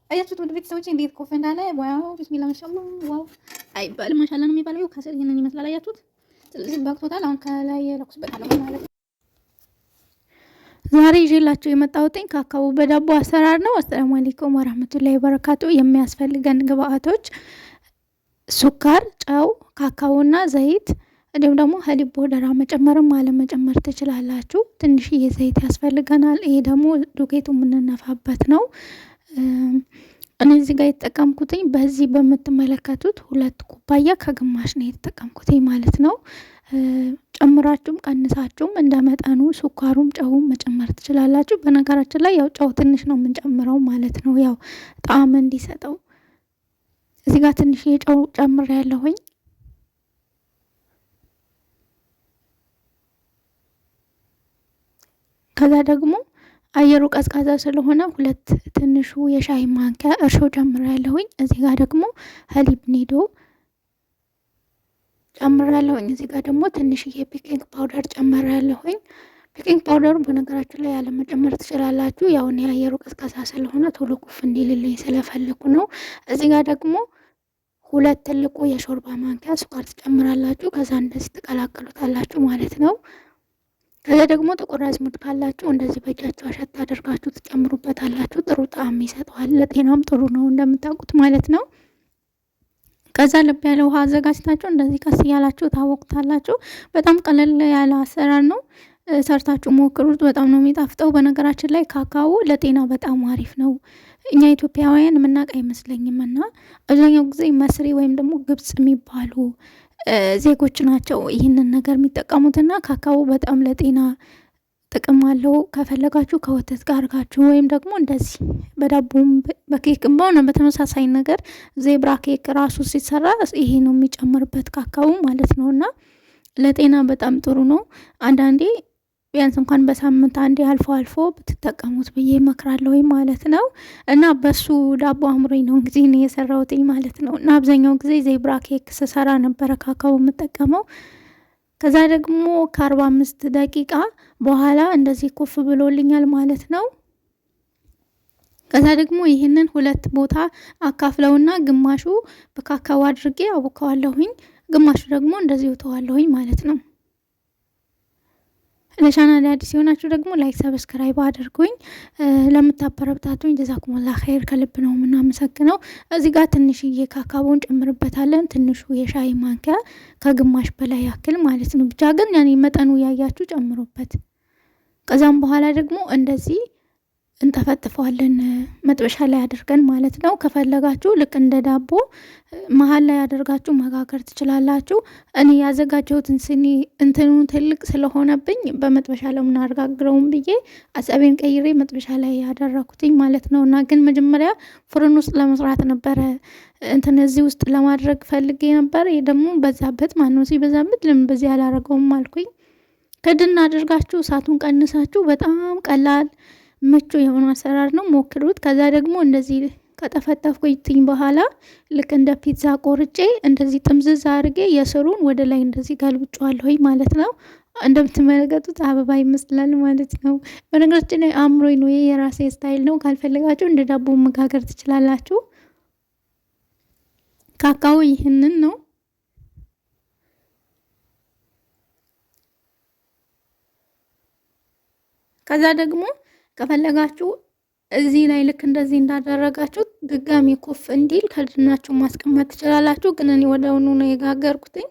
አያችሁት ወደ ቤተሰቦቼ እንዴት ኮፍ እንዳለ ዋው ቢስሚላ ማሻአላ ዋው አይባልም ማሻአላ ነው የሚባለው። ከስር ይሄንን ይመስላል አያችሁት። ስለዚህ በቅቶታል። አሁን ከላይ ለኩስበታለሁ ማለት ነው። ዛሬ ይዤላችሁ የመጣሁት ካካው በዳቦ አሰራር ነው። አሰላሙ አለይኩም ወራህመቱላሂ ወበረካቱ። የሚያስፈልገን ግብአቶች ሱካር፣ ጨው፣ ካካውና ዘይት እንዲሁም ደግሞ ሀሊብ ቦደራ መጨመርም አለመጨመር ትችላላችሁ። ትንሽዬ ዘይት ያስፈልገናል። ይሄ ደግሞ ዱቄቱ የምንነፋበት ነው። እኔ እዚህ ጋር የተጠቀምኩትኝ በዚህ በምትመለከቱት 2 ኩባያ ከግማሽ ነው የተጠቀምኩትኝ ማለት ነው። ጨምራችሁም ቀንሳችሁም እንደመጠኑ ሱካሩም ጨውም መጨመር ትችላላችሁ። በነገራችን ላይ ያው ጨው ትንሽ ነው የምንጨምረው ማለት ነው፣ ያው ጣዕም እንዲሰጠው። እዚህ ጋር ትንሽ ጨው ጨምሬያለሁኝ። ከዛ ደግሞ አየሩ ቀዝቃዛ ስለሆነ 2 ትንሹ የሻይ ማንኪያ እርሾ ጨምሬያለሁኝ። እዚህ ጋር ደግሞ ሀሊብ ኒዶ ጨምሬያለሁኝ። እዚህ ጋር ደግሞ ትንሽዬ ቤኪንግ ፓውደር ጨምሬያለሁኝ። ቤኪንግ ፓውደሩ በነገራችን ላይ ያለ መጨመር ትችላላችሁ። ያው እኔ አየሩ ቀዝቃዛ ስለሆነ ቶሎ ኩፍ እንዲልልኝ ስለፈለኩ ነው። እዚህ ጋር ደግሞ 2 ትልቁ የሾርባ ማንኪያ ስኳር ትጨምራላችሁ። ከዛ እንደዚህ ትቀላቅሉታላችሁ ማለት ነው። ከዛ ደግሞ ጥቁር አዝሙድ ካላችሁ እንደዚህ በእጃችሁ አሸት አድርጋችሁ ትጨምሩበታላችሁ። ጥሩ ጣዕም ይሰጠዋል። ለጤናም ጥሩ ነው እንደምታውቁት ማለት ነው። ከዛ ልብ ያለ ውሃ አዘጋጅታችሁ እንደዚህ ቀስ እያላችሁ ታወቁታላችሁ። በጣም ቀለል ያለ አሰራር ነው። ሰርታችሁ ሞክሩት። በጣም ነው የሚጣፍጠው። በነገራችን ላይ ካካው ለጤና በጣም አሪፍ ነው። እኛ ኢትዮጵያውያን የምናውቅ አይመስለኝም እና አብዛኛው ጊዜ መስሪ ወይም ደግሞ ግብጽ የሚባሉ ዜጎች ናቸው ይህንን ነገር የሚጠቀሙትና ካካው በጣም ለጤና ጥቅም አለው። ከፈለጋችሁ ከወተት ጋር አድርጋችሁ ወይም ደግሞ እንደዚህ በዳቦም በኬክም በሆነ በተመሳሳይ ነገር ዜብራ ኬክ ራሱ ሲሰራ ይሄ ነው የሚጨምርበት ካካው ማለት ነው። እና ለጤና በጣም ጥሩ ነው። አንዳንዴ ቢያንስ እንኳን በሳምንት አንዴ አልፎ አልፎ ብትጠቀሙት ብዬ እመክራለሁ ማለት ነው። እና በሱ ዳቦ አምሮኝ ነው እንግዲህ እኔ የሰራሁትኝ ማለት ነው። እና አብዛኛው ጊዜ ዜብራ ኬክ ስሰራ ነበረ ካካው የምጠቀመው። ከዛ ደግሞ ከ45 ደቂቃ በኋላ እንደዚህ ኩፍ ብሎልኛል ማለት ነው። ከዛ ደግሞ ይህንን 2 ቦታ አካፍለውና ግማሹ በካካው አድርጌ አቦካዋለሁኝ፣ ግማሹ ደግሞ እንደዚህ ተዋለሁኝ ማለት ነው። ለቻናሌ አዲስ የሆናችሁ ደግሞ ላይክ ሰብስክራይብ አድርጉኝ። ለምታበረታቱኝ ጀዛኩሙላህ ኸይር ከልብ ነው የምናመሰግነው። እዚህ ጋር ትንሽዬ ካካቦን ጨምርበታለን። ትንሹ የሻይ ማንኪያ ከግማሽ በላይ ያክል ማለት ነው። ብቻ ግን ያኔ መጠኑ ያያችሁ ጨምሩበት። ከዛም በኋላ ደግሞ እንደዚህ እንጠፈጥፈዋለን መጥበሻ ላይ አድርገን ማለት ነው። ከፈለጋችሁ ልክ እንደ ዳቦ መሀል ላይ አድርጋችሁ መጋገር ትችላላችሁ። እኔ ያዘጋጀሁትን ስኒ እንትኑን ትልቅ ስለሆነብኝ በመጥበሻ ላይ ምናርጋግረውም ብዬ አሰቤን ቀይሬ መጥበሻ ላይ ያደረኩትኝ ማለት ነው። እና ግን መጀመሪያ ፍርን ውስጥ ለመስራት ነበረ እንትን እዚህ ውስጥ ለማድረግ ፈልጌ ነበር። ይሄ ደግሞ በዛበት ማነው ሲበዛበት ለምን በዚህ አላረገውም አልኩኝ። ከድና አድርጋችሁ እሳቱን ቀንሳችሁ በጣም ቀላል ምቹ የሆነ አሰራር ነው። ሞክሩት። ከዛ ደግሞ እንደዚህ ከጠፈጠፍኩኝ በኋላ ልክ እንደ ፒዛ ቆርጬ እንደዚህ ጥምዝዝ አድርጌ የስሩን ወደ ላይ እንደዚህ ገልብጫዋለሁኝ ማለት ነው። እንደምትመለከቱት አበባ ይመስላል ማለት ነው። በነገራችን ላይ አምሮኝ ነው፣ የራሴ ስታይል ነው። ካልፈለጋችሁ እንደ ዳቦ መጋገር ትችላላችሁ። ካካው ይህንን ነው። ከዛ ደግሞ ከፈለጋችሁ እዚህ ላይ ልክ እንደዚህ እንዳደረጋችሁ ድጋሚ ኩፍ እንዲል ከድናችሁ ማስቀመጥ ትችላላችሁ። ግን እኔ ወደውኑ ነው የጋገርኩትኝ።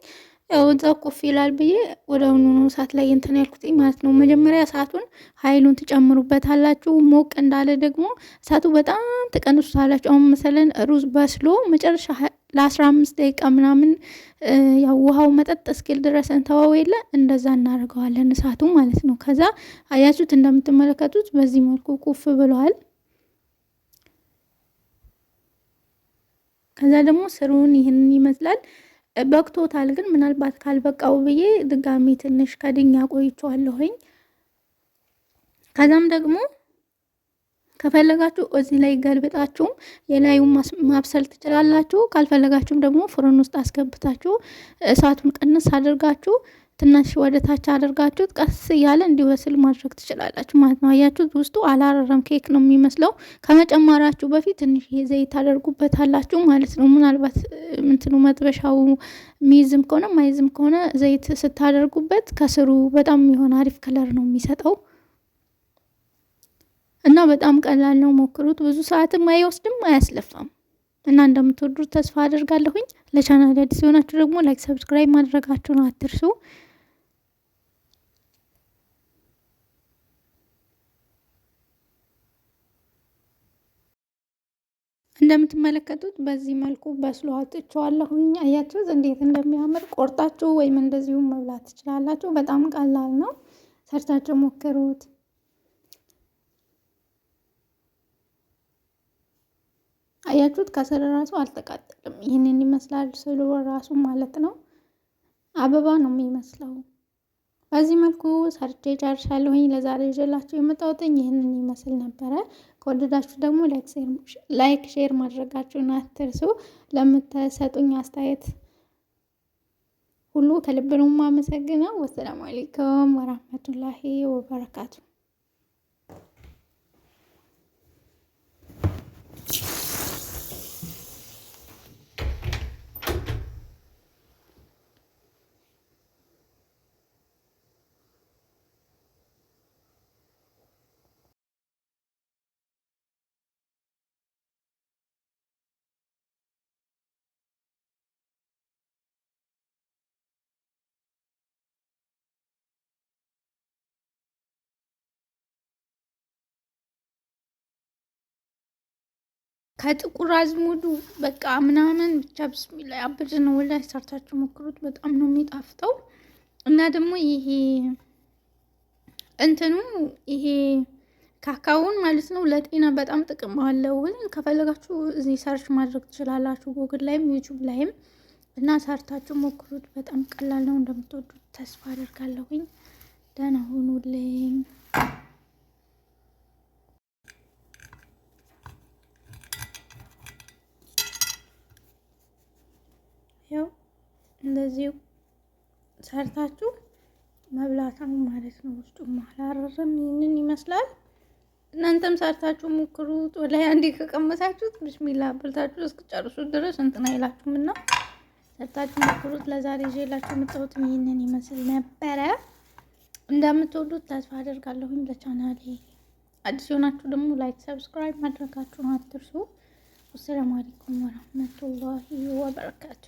ያው እዛው ኩፍ ይላል ብዬ ወደውኑ ነው እሳት ላይ እንትን ያልኩትኝ ማለት ነው። መጀመሪያ እሳቱን ኃይሉን ትጨምሩበታላችሁ። ሞቅ እንዳለ ደግሞ እሳቱ በጣም ትቀንሱታላችሁ። አሁን መሰለን ሩዝ በስሎ መጨረሻ ለ15 ደቂቃ ምናምን ያው ውሃው መጠጥ እስኪል ድረስ እንተዋው የለ እንደዛ እናደርገዋለን እሳቱ ማለት ነው። ከዛ አያችሁት እንደምትመለከቱት በዚህ መልኩ ኩፍ ብለዋል። ከዛ ደግሞ ስሩን ይህንን ይመስላል። በቅቶታል። ግን ምናልባት ካልበቃው ብዬ ድጋሚ ትንሽ ከድኛ ቆይቼዋለሁኝ። ከዛም ደግሞ ከፈለጋችሁ እዚህ ላይ ገልብጣችሁ የላዩን ማብሰል ትችላላችሁ። ካልፈለጋችሁም ደግሞ ፍርን ውስጥ አስገብታችሁ እሳቱን ቀንስ አድርጋችሁ ትንሽ ወደ ታች አድርጋችሁት ቀስ እያለ እንዲበስል ማድረግ ትችላላችሁ ማለት ነው። አያችሁት? ውስጡ አላረረም፣ ኬክ ነው የሚመስለው። ከመጨመራችሁ በፊት ትንሽ ዘይት ታደርጉበታላችሁ ማለት ነው። ምናልባት እንትኑ መጥበሻው ሚይዝም ከሆነ ማይዝም ከሆነ ዘይት ስታደርጉበት ከስሩ በጣም የሆነ አሪፍ ከለር ነው የሚሰጠው እና በጣም ቀላል ነው። ሞክሩት። ብዙ ሰዓትም አይወስድም፣ አያስለፋም እና እንደምትወዱት ተስፋ አደርጋለሁኝ። ለቻናል አዲስ የሆናችሁ ደግሞ ላይክ፣ ሰብስክራይብ ማድረጋችሁን አትርሱ። እንደምትመለከቱት በዚህ መልኩ በስሎ አውጥቼዋለሁኝ። አያችሁት እንዴት እንደሚያምር? ቆርጣችሁ ወይም እንደዚሁ መብላት ትችላላችሁ። በጣም ቀላል ነው። ሰርታችሁ ሞክሩት። አያችሁት? ከስር ራሱ አልተቃጠልም። ይህንን ይመስላል ስሉ ራሱ ማለት ነው። አበባ ነው የሚመስለው። በዚህ መልኩ ሰርቼ ጨርሻለሁኝ። ለዛሬ ይዤላችሁ የመጣሁትኝ ይህንን ይመስል ነበረ። ከወደዳችሁ ደግሞ ላይክ ሼር ማድረጋችሁን አትርሱ። ለምትሰጡኝ አስተያየት ሁሉ ከልብ ነው የማመሰግነው። ወሰላሙ አለይኩም ወራህመቱላሂ ወበረካቱ። ከጥቁር አዝሙዱ በቃ ምናምን ብቻ ብስሚላ አብድ ነው። ወላሂ ሰርታችሁ ሞክሩት። በጣም ነው የሚጣፍጠው። እና ደግሞ ይሄ እንትኑ ይሄ ካካውን ማለት ነው ለጤና በጣም ጥቅም አለው። ከፈለጋችሁ እዚህ ሰርች ማድረግ ትችላላችሁ፣ ጉግል ላይም ዩቲዩብ ላይም። እና ሰርታችሁ ሞክሩት። በጣም ቀላል ነው። እንደምትወዱት ተስፋ አደርጋለሁኝ። ደህና ሁኑልኝ። ያው እንደዚሁ ሰርታችሁ መብላት ነው ማለት ነው። ውስጡ አላረረም። ይህንን ይመስላል። እናንተም ሰርታችሁ ሞክሩት። ወላሂ አንዴ ከቀመሳችሁት ብስሚላ በልታችሁ እስክጨርሱት ድረስ እንትን አይላችሁም እና ሰርታችሁ ሞክሩት። ለዛሬ ይዤላችሁ የመጣሁት ይህንን ይመስል ነበረ። እንደምትወዱት ተስፋ አደርጋለሁኝ። ለቻናሌ አዲስ የሆናችሁ ደግሞ ላይክ፣ ሰብስክራይብ ማድረጋችሁን አትርሱ። ወሰላሙ አለይኩም ወራህመቱላሂ ወበረካቱ።